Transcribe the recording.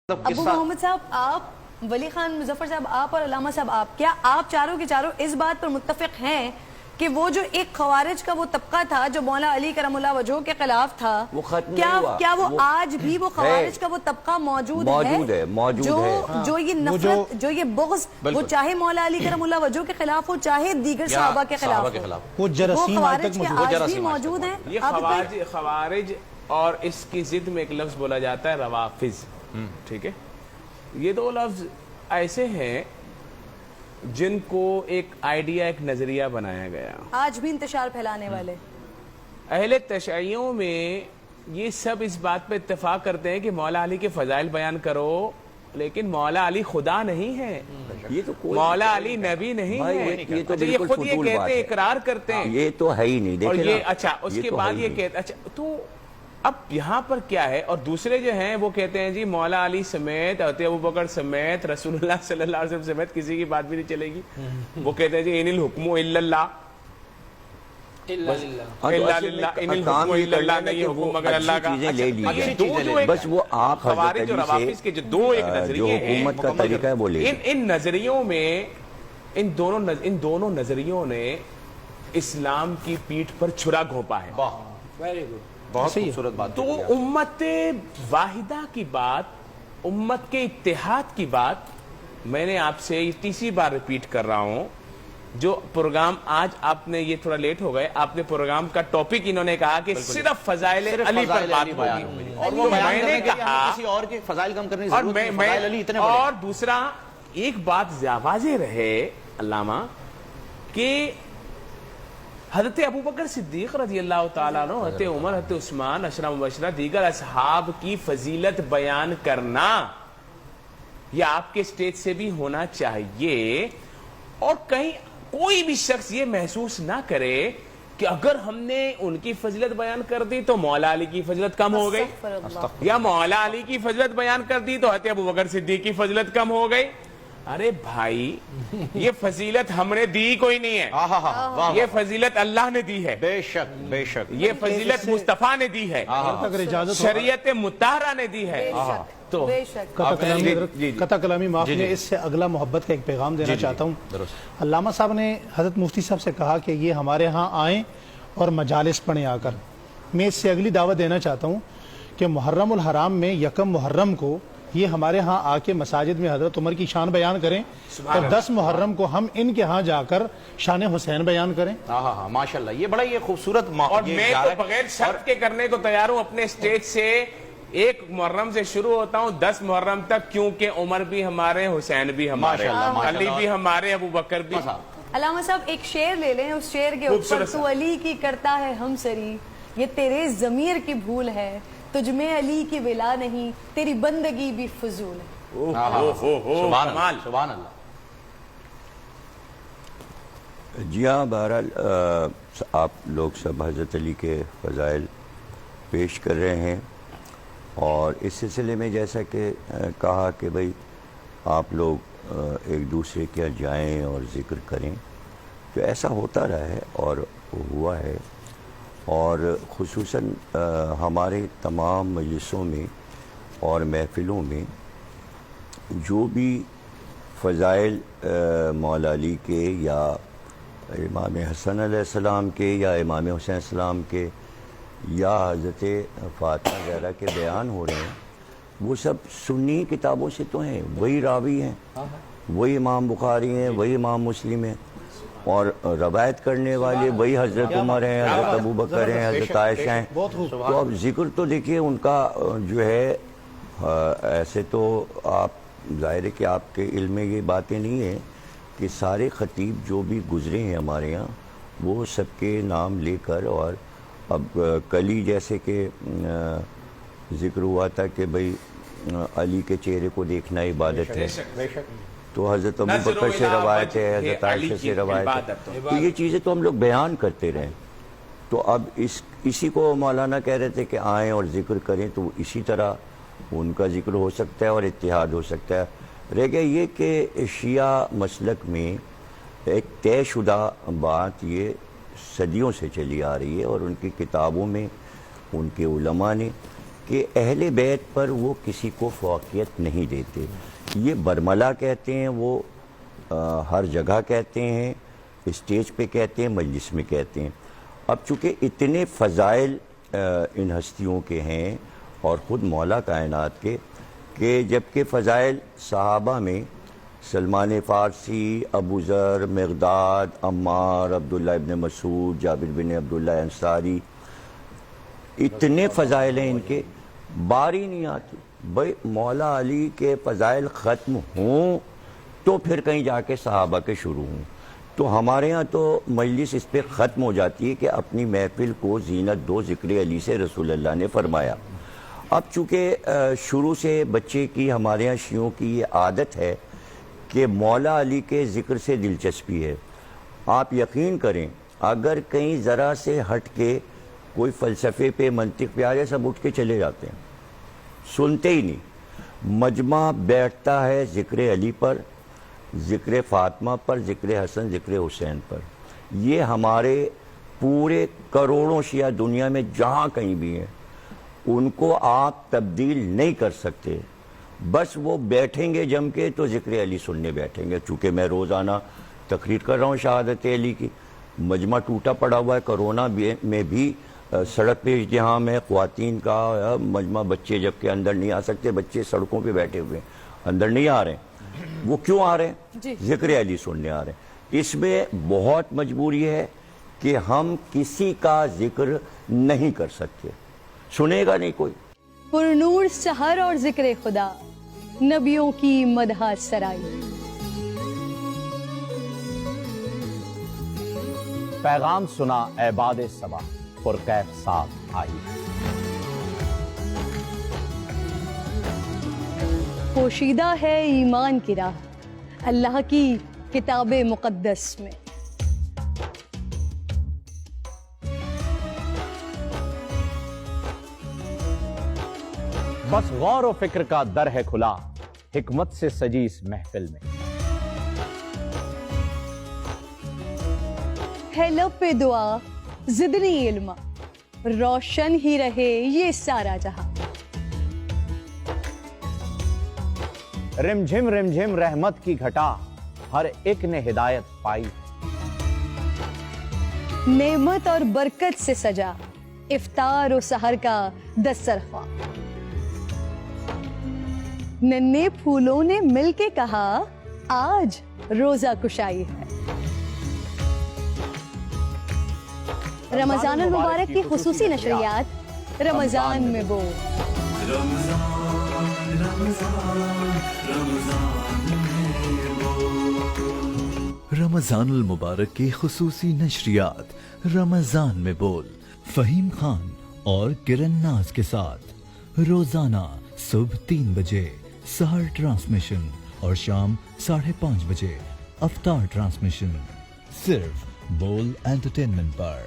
ابو محمد صاحب، آپ ولی خان مظفر صاحب، آپ اور علامہ صاحب، آپ آپ چاروں کے چاروں اس بات پر متفق ہیں کہ وہ جو ایک خوارج کا وہ طبقہ تھا جو مولا علی کرم اللہ وجہہ کے خلاف تھا، وہ ختم نہیں ہوا؟ کیا وہ آج بھی وہ خوارج کا وہ طبقہ موجود ہے جو یہ نفرت، جو یہ بغض، وہ چاہے مولا علی کرم اللہ وجہہ کے خلاف ہو، چاہے دیگر صحابہ کے خلاف ہو، وہ خوارج کے آج بھی موجود ہیں؟ یہ خوارج اور اس کی ضد میں ایک لفظ بولا جاتا ہے روافض، ٹھیک ہے؟ یہ دو لفظ ایسے ہیں جن کو ایک آئیڈیا، ایک نظریہ بنایا گیا، آج بھی انتشار پھیلانے والے اہل تشیعوں میں یہ سب اس بات پہ اتفاق کرتے ہیں کہ مولا علی کے فضائل بیان کرو، لیکن مولا علی خدا نہیں ہے، مولا علی نبی نہیں ہے، یہ خود یہ کہتے ہیں، اقرار کرتے ہیں، یہ تو ہے ہی نہیں۔ اور یہ اچھا اس کے بعد یہ کہتے اچھا تو اب یہاں پر کیا ہے؟ اور دوسرے جو ہیں وہ کہتے ہیں جی مولا علی سمیت، حضرت ابوبکر سمیت، رسول اللہ صلی اللہ علیہ وسلم سمیت کسی کی بات بھی نہیں چلے گی۔ وہ کہتے ہیں جی ان الحکم الا اللہ، ان الحکم الا اللہ، نہیں حکم مگر اللہ کا۔ بس وہ آپ خوارج اور روافض کے جو دو ایک نظریے ہیں، حکومت کا طریقہ ہے وہ لے، ان نظریوں میں ان دونوں نظریوں نے اسلام کی پیٹھ پر چھرا گھونپا ہے۔ بہت خوبصورت بات۔ تو امت واحدہ کی بات، امت کے اتحاد کی بات میں نے آپ سے تیسری بار ریپیٹ کر رہا ہوں۔ جو پروگرام آج آپ نے، یہ تھوڑا لیٹ ہو گئے، آپ نے پروگرام کا ٹاپک انہوں نے کہا کہ صرف فضائل علی پر بات ہوگی، اور وہ میں نے کہا کسی اور کے فضائل کم کرنے کی ضرورت نہیں، فضائل علی اتنے بڑے۔ اور دوسرا ایک بات واضح رہے علامہ کہ حضرت ابوبکر صدیق رضی اللہ تعالیٰ عنہ، حضرت عمر، حضرت عثمان، عشرہ مبشرہ، دیگر اصحاب کی فضیلت بیان کرنا یہ آپ کے سٹیج سے بھی ہونا چاہیے، اور کہیں کوئی بھی شخص یہ محسوس نہ کرے کہ اگر ہم نے ان کی فضیلت بیان کر دی تو مولا علی کی فضیلت کم ہو گئی، یا مولا علی کی فضیلت بیان کر دی تو حضرت ابوبکر صدیق کی فضیلت کم ہو گئی۔ ارے بھائی، یہ فضیلت ہم نے دی کوئی نہیں ہے، یہ فضیلت اللہ نے دی ہے، بے شک بے شک، یہ فضیلت مصطفیٰ نے دی ہے، شریعت مطہرہ نے دی ہے۔ تو قطع کلامی معاف ہے، اس سے اگلا محبت کا ایک پیغام دینا چاہتا ہوں۔ علامہ صاحب نے حضرت مفتی صاحب سے کہا کہ یہ ہمارے ہاں آئیں اور مجالس پڑھیں آ کر۔ میں اس سے اگلی دعوت دینا چاہتا ہوں کہ محرم الحرام میں یکم محرم کو یہ ہمارے ہاں آ کے مساجد میں حضرت عمر کی شان بیان کریں، اور 10 محرم کو ہم ان کے ہاں جا کر شان حسین بیان کریں۔ ہاں ماشاءاللہ، یہ بڑا یہ خوبصورت اور میں تو بغیر شرط کے کرنے کو تیار ہوں، اپنے سٹیج سے 1 محرم سے شروع ہوتا ہوں 10 محرم تک، کیونکہ عمر بھی ہمارے، حسین بھی ہمارے، علی بھی ہمارے، ابوبکر بھی۔ علامہ صاحب ایک شعر لے لیں، اس شعر کے اوپر تو علی کی کرتا ہے ہم سری، یہ تیرے ضمیر کی بھول ہے، تجھ میں علی کی ولا نہیں، تیری بندگی بھی فضول ہے۔ سبحان اللہ۔ جی ہاں، بہرحال آپ لوگ سب حضرت علی کے فضائل پیش کر رہے ہیں، اور اس سلسلے میں جیسا کہ کہا کہ بھئی آپ لوگ ایک دوسرے کے جائیں اور ذکر کریں، تو ایسا ہوتا رہا ہے اور ہوا ہے، اور خصوصاً ہمارے تمام مجلسوں میں اور محفلوں میں جو بھی فضائل مولا علی کے یا امام حسن علیہ السلام کے یا امام حسین علیہ السلام کے یا حضرت فاطمہ زہرا کے بیان ہو رہے ہیں، وہ سب سنی کتابوں سے تو ہیں، وہی راوی ہیں، وہی امام بخاری ہیں، وہی امام مسلم ہیں، اور روایت کرنے والے وہی حضرت عمر ہیں، حضرت ابوبکر ہیں، حضرت عائشہ ہیں۔ تو اب ذکر تو دیکھیے ان کا جو ہے، ایسے تو آپ ظاہر ہے کہ آپ کے علم میں یہ باتیں نہیں ہیں کہ سارے خطیب جو بھی گزرے ہیں ہمارے یہاں وہ سب کے نام لے کر، اور اب کل ہی جیسے کہ ذکر ہوا تھا کہ بھئی علی کے چہرے کو دیکھنا عبادت ہے، تو حضرت ابوبکر سے روایت ہے، حضرت عائشہ سے روایت ہے، تو یہ چیزیں تو ہم لوگ بیان کرتے رہے۔ تو اب اسی کو مولانا کہہ رہے تھے کہ آئیں اور ذکر کریں، تو اسی طرح ان کا ذکر ہو سکتا ہے اور اتحاد ہو سکتا ہے۔ رہ گیا یہ کہ شیعہ مسلک میں ایک طے شدہ بات یہ صدیوں سے چلی آ رہی ہے، اور ان کی کتابوں میں ان کے علماء نے کہ اہل بیت پر وہ کسی کو فوقیت نہیں دیتے. یہ برملا کہتے ہیں, وہ ہر جگہ کہتے ہیں, اسٹیج پہ کہتے ہیں, مجلس میں کہتے ہیں. اب چونکہ اتنے فضائل ان ہستیوں کے ہیں اور خود مولا کائنات کے, کہ جبکہ فضائل صحابہ میں سلمان فارسی, ابو ذر, مقداد, عمار, عبداللہ ابن مسعود, جابر بن عبداللہ انصاری, اتنے فضائل ہیں ان کے, باری نہیں آتی. بھائی مولا علی کے فضائل ختم ہوں تو پھر کہیں جا کے صحابہ کے شروع ہوں. تو ہمارے ہاں تو مجلس اس پہ ختم ہو جاتی ہے کہ اپنی محفل کو زینت دو ذکر علی سے رسول اللہ نے فرمایا. اب چونکہ شروع سے بچے کی ہمارے ہاں شیعوں کی یہ عادت ہے کہ مولا علی کے ذکر سے دلچسپی ہے. آپ یقین کریں اگر کہیں ذرا سے ہٹ کے کوئی فلسفے پہ, منطق پہ آ جائے, سب اٹھ کے چلے جاتے ہیں, سنتے ہی نہیں. مجمع بیٹھتا ہے ذکر علی پر, ذکر فاطمہ پر, ذکر حسن, ذکر حسین پر. یہ ہمارے پورے کروڑوں شیعہ دنیا میں جہاں کہیں بھی ہیں, ان کو آپ تبدیل نہیں کر سکتے. بس وہ بیٹھیں گے جم کے تو ذکر علی سننے بیٹھیں گے. چونکہ میں روزانہ تقریر کر رہا ہوں شہادت علی کی, مجمع ٹوٹا پڑا ہوا ہے. کرونا میں بھی سڑک پہ اجتماع ہے خواتین کا مجمع, بچے جب کہ اندر نہیں آ سکتے, بچے سڑکوں پہ بیٹھے ہوئے ہیں, اندر نہیں آ رہے ہیں. وہ کیوں آ رہے ہیں؟ ذکر علی سننے آ رہے ہیں. اس میں بہت مجبوری ہے کہ ہم کسی کا ذکر نہیں کر سکتے, سنے گا نہیں کوئی. پرنور سحر اور ذکر خدا, نبیوں کی مدح سرائی. پیغام سنا اے باد صبا, پرکیف صاحب آئی. پوشیدہ ہے ایمان کی راہ اللہ کی کتاب مقدس میں. بس غور و فکر کا در ہے کھلا, حکمت سے سجی اس محفل میں. ہے لب پہ دعا زدنی علم, روشن ہی رہے یہ سارا جہاں. رم جھم رحمت کی گھٹا, ہر ایک نے ہدایت پائی. نعمت اور برکت سے سجا افطار و سحر کا دسترخوان. ننھے پھولوں نے مل کے کہا آج روزہ کشائی ہے. رمضان المبارک کی خصوصی نشریات رمضان میں بول. رمضان المبارک کی خصوصی نشریات رمضان میں بول, فہیم خان اور کرن ناز کے ساتھ روزانہ صبح 3 بجے سحر ٹرانسمیشن اور شام 5:30 بجے افطار ٹرانسمیشن, صرف بول انٹرٹینمنٹ پر.